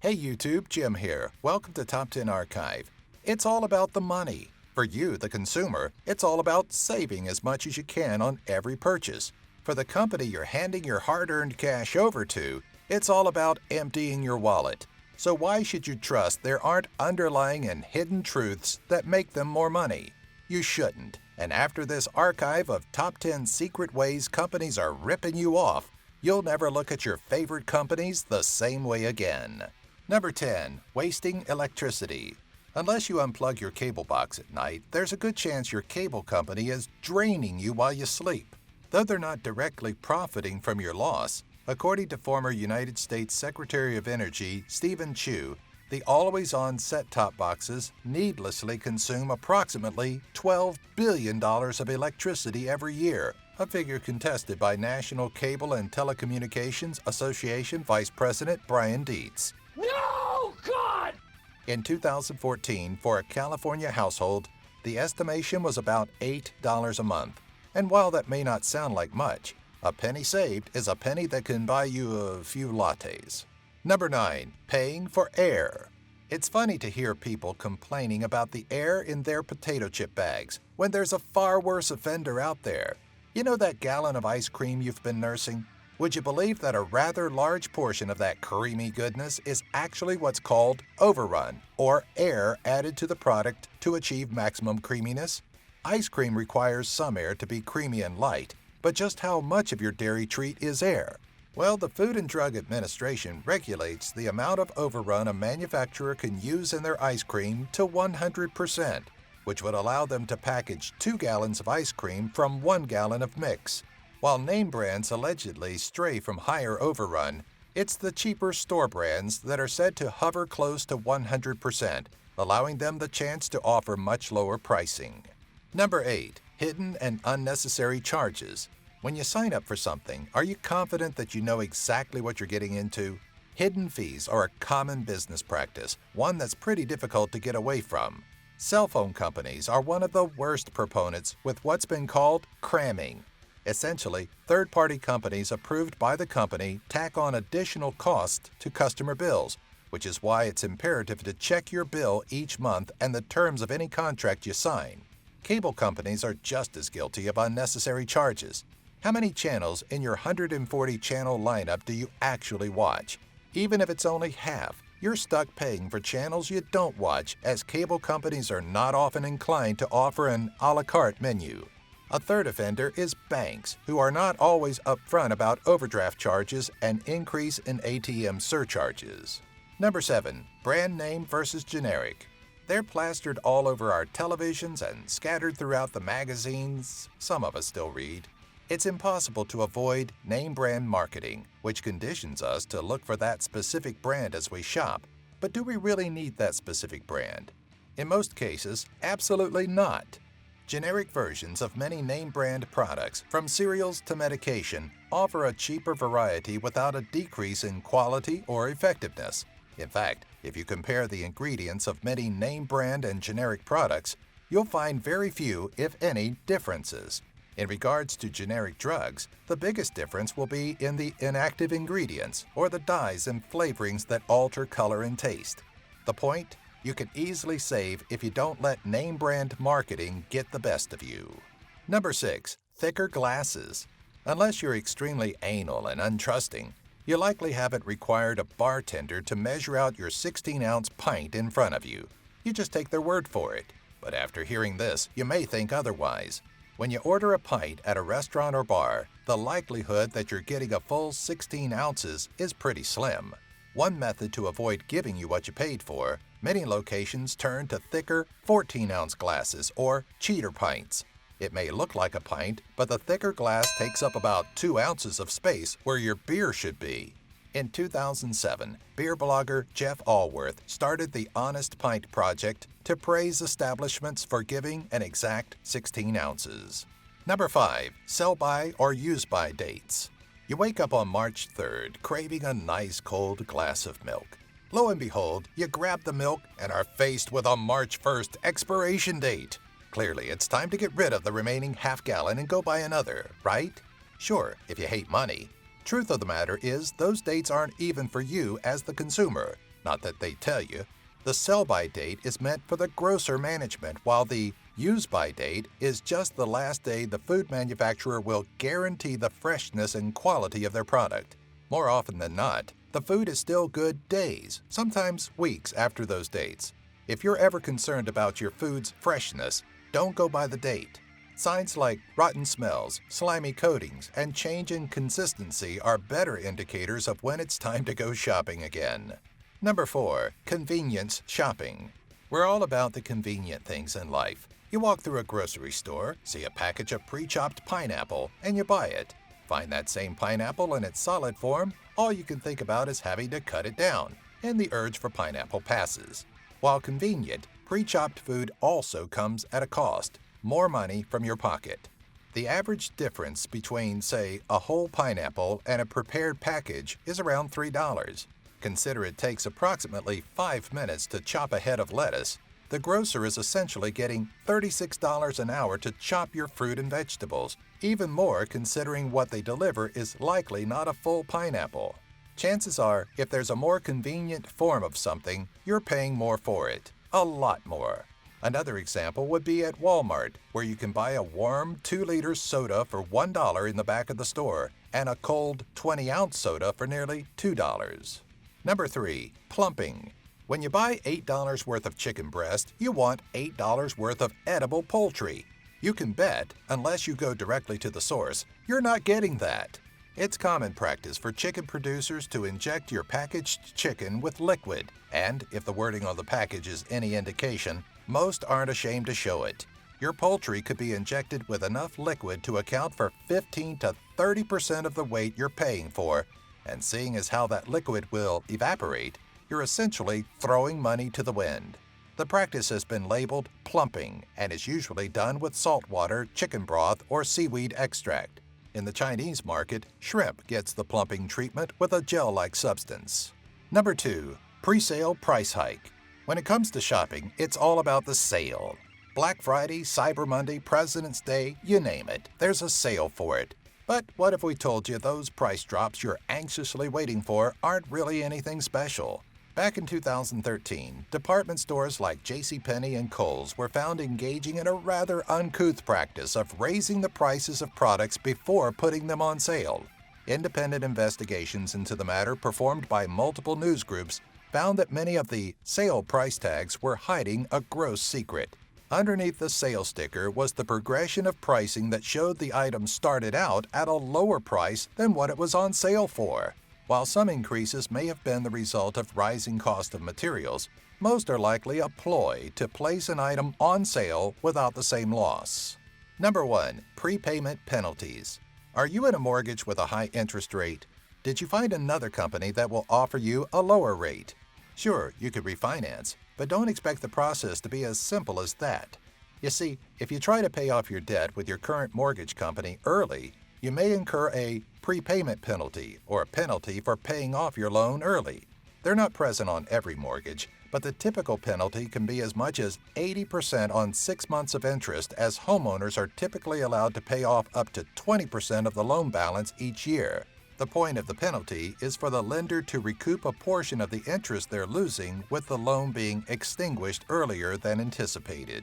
Hey YouTube, Jim here. Welcome to Top 10 Archive. It's all about the money. For you, the consumer, it's all about saving as much as you can on every purchase. For the company you're handing your hard-earned cash over to, it's all about emptying your wallet. So why should you trust there aren't underlying and hidden truths that make them more money? You shouldn't. And after this archive of Top 10 secret ways companies are ripping you off, you'll never look at your favorite companies the same way again. Number 10. Wasting electricity. Unless you unplug your cable box at night, there's a good chance your cable company is draining you while you sleep. Though they're not directly profiting from your loss, according to former United States Secretary of Energy Stephen Chu, the always-on set-top boxes needlessly consume approximately $12 billion of electricity every year, a figure contested by National Cable and Telecommunications Association Vice President Brian Dietz. No, God! In 2014, for a California household, the estimation was about $8 a month. And while that may not sound like much, a penny saved is a penny that can buy you a few lattes. Number 9. Paying for air. It's funny to hear people complaining about the air in their potato chip bags when there's a far worse offender out there. You know that gallon of ice cream you've been nursing? Would you believe that a rather large portion of that creamy goodness is actually what's called Overrun, or air added to the product to achieve maximum creaminess? Ice cream requires some air to be creamy and light, but just how much of your dairy treat is air? Well, the Food and Drug Administration regulates the amount of Overrun a manufacturer can use in their ice cream to 100%, which would allow them to package 2 gallons of ice cream from 1 gallon of mix. While name brands allegedly stray from higher Overrun, it's the cheaper store brands that are said to hover close to 100%, allowing them the chance to offer much lower pricing. Number 8. Hidden and unnecessary charges. When you sign up for something, are you confident that you know exactly what you're getting into? Hidden fees are a common business practice, one that's pretty difficult to get away from. Cell phone companies are one of the worst proponents with what's been called cramming. Essentially, third-party companies approved by the company tack on additional costs to customer bills, which is why it's imperative to check your bill each month and the terms of any contract you sign. Cable companies are just as guilty of unnecessary charges. How many channels in your 140-channel lineup do you actually watch? Even if it's only half, you're stuck paying for channels you don't watch, as cable companies are not often inclined to offer an a la carte menu. A third offender is banks, who are not always upfront about overdraft charges and increase in ATM surcharges. Number 7. Brand name versus generic. They're plastered all over our televisions and scattered throughout the magazines some of us still read. It's impossible to avoid name brand marketing, which conditions us to look for that specific brand as we shop. But do we really need that specific brand? In most cases, absolutely not. Generic versions of many name brand products, from cereals to medication, offer a cheaper variety without a decrease in quality or effectiveness. In fact, if you compare the ingredients of many name brand and generic products, you'll find very few, if any, differences. In regards to generic drugs, the biggest difference will be in the inactive ingredients, or the dyes and flavorings that alter color and taste. The point? You can easily save if you don't let name brand marketing get the best of you. Number 6. Thicker glasses. Unless you're extremely anal and untrusting, you likely haven't required a bartender to measure out your 16-ounce pint in front of you. You just take their word for it. But after hearing this, you may think otherwise. When you order a pint at a restaurant or bar, the likelihood that you're getting a full 16 ounces is pretty slim. One method to avoid giving you what you paid for, many locations turn to thicker 14-ounce glasses, or cheater pints. It may look like a pint, but the thicker glass takes up about 2 ounces of space where your beer should be. In 2007, beer blogger Jeff Allworth started the Honest Pint Project to praise establishments for giving an exact 16 ounces. Number 5. Sell-by or use-by dates. You wake up on March 3rd craving a nice cold glass of milk. Lo and behold, you grab the milk and are faced with a March 1st expiration date. Clearly, it's time to get rid of the remaining half gallon and go buy another, right? Sure, if you hate money. Truth of the matter is, those dates aren't even for you as the consumer. Not that they tell you. The sell-by date is meant for the grocer management, while the use-by date is just the last day the food manufacturer will guarantee the freshness and quality of their product. More often than not, the food is still good days, sometimes weeks after those dates. If you're ever concerned about your food's freshness, don't go by the date. Signs like rotten smells, slimy coatings, and change in consistency are better indicators of when it's time to go shopping again. Number 4. Convenience shopping. We're all about the convenient things in life. You walk through a grocery store, see a package of pre-chopped pineapple, and you buy it. Find that same pineapple in its solid form, all you can think about is having to cut it down, and the urge for pineapple passes. While convenient, pre-chopped food also comes at a cost, more money from your pocket. The average difference between, say, a whole pineapple and a prepared package is around $3. Consider it takes approximately 5 minutes to chop a head of lettuce. The grocer is essentially getting $36 an hour to chop your fruit and vegetables, even more considering what they deliver is likely not a full pineapple. Chances are, if there's a more convenient form of something, you're paying more for it, a lot more. Another example would be at Walmart, where you can buy a warm 2-liter soda for $1 in the back of the store and a cold 20-ounce soda for nearly $2. Number 3. Plumping. When you buy $8 worth of chicken breast, you want $8 worth of edible poultry. You can bet, unless you go directly to the source, you're not getting that. It's common practice for chicken producers to inject your packaged chicken with liquid, and if the wording on the package is any indication, most aren't ashamed to show it. Your poultry could be injected with enough liquid to account for 15 to 30% of the weight you're paying for, and seeing as how that liquid will evaporate, you're essentially throwing money to the wind. The practice has been labeled plumping and is usually done with salt water, chicken broth, or seaweed extract. In the Chinese market, shrimp gets the plumping treatment with a gel-like substance. Number 2. Presale price hike. When it comes to shopping, it's all about the sale. Black Friday, Cyber Monday, President's Day, you name it, there's a sale for it. But what if we told you those price drops you're anxiously waiting for aren't really anything special? Back in 2013, department stores like JCPenney and Kohl's were found engaging in a rather uncouth practice of raising the prices of products before putting them on sale. Independent investigations into the matter performed by multiple news groups found that many of the sale price tags were hiding a gross secret. Underneath the sale sticker was the progression of pricing that showed the item started out at a lower price than what it was on sale for. While some increases may have been the result of rising cost of materials, most are likely a ploy to place an item on sale without the same loss. Number 1. Prepayment penalties. Are you in a mortgage with a high interest rate? Did you find another company that will offer you a lower rate? Sure, you could refinance, but don't expect the process to be as simple as that. You see, if you try to pay off your debt with your current mortgage company early, you may incur a prepayment penalty or a penalty for paying off your loan early. They're not present on every mortgage, but the typical penalty can be as much as 80% on 6 months of interest, as homeowners are typically allowed to pay off up to 20% of the loan balance each year. The point of the penalty is for the lender to recoup a portion of the interest they're losing with the loan being extinguished earlier than anticipated.